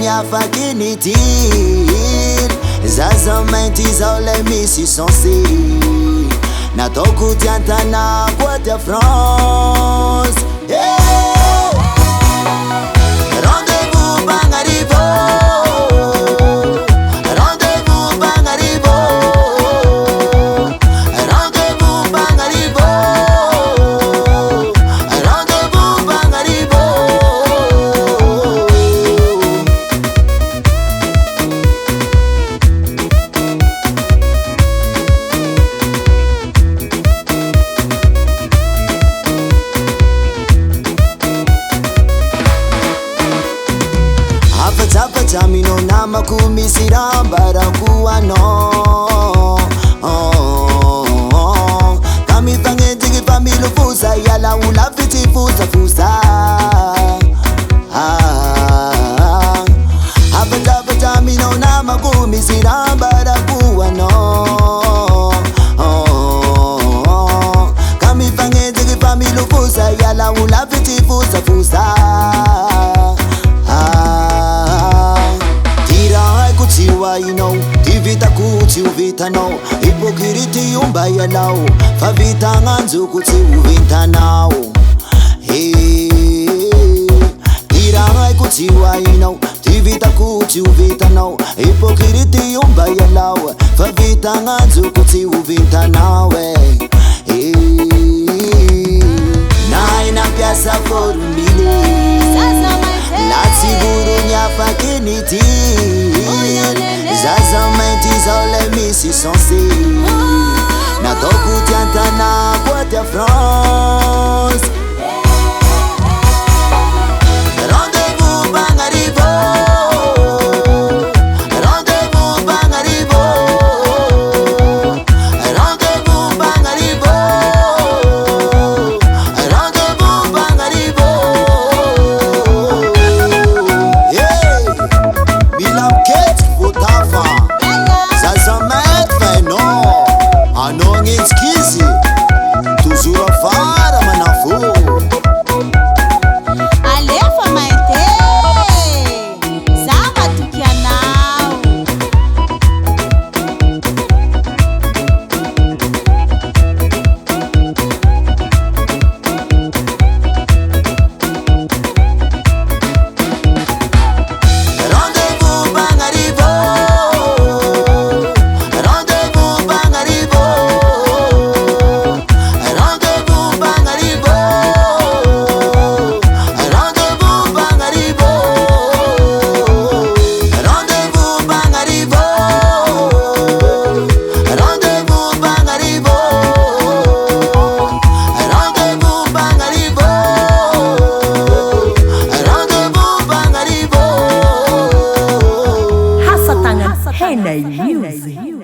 Fakinity zaza mainty zao le misy sensé natao tiantana boîte à France. Rendez-vous Bangarivo, rendez-vous Bangarivo, rendez-vous Bangarivo, rendez-vous Bangarivo. Chamino nama kumisirambara kuano kami fange digi familo fusa yala ula fiti fusa fusa hapa chamino nama kumisirambara kuano kami fange digi familo fusa yala ula fiti fusa fusa. You know, tivita kuti uvita no hypocrite umbaya lao favita nganzo kuti uvinta nao tirai kuti you know tivita kuti uvita no hypocrite umbaya lao favita nganzo kuti uvinta nawe na ina piazza formile Lati burunya Fakinity zaza mainty zao le misy sensé natao tiantana boîte à France. Rendez-vous Bangarivo, rendez-vous Bangarivo, rendez-vous Bangarivo, rendez-vous Bangarivo. Skizi toujours fara manafu alefa maite sama tukianao rendez-vous Bangarivo, rendez-vous Bangarivo, Hey, music.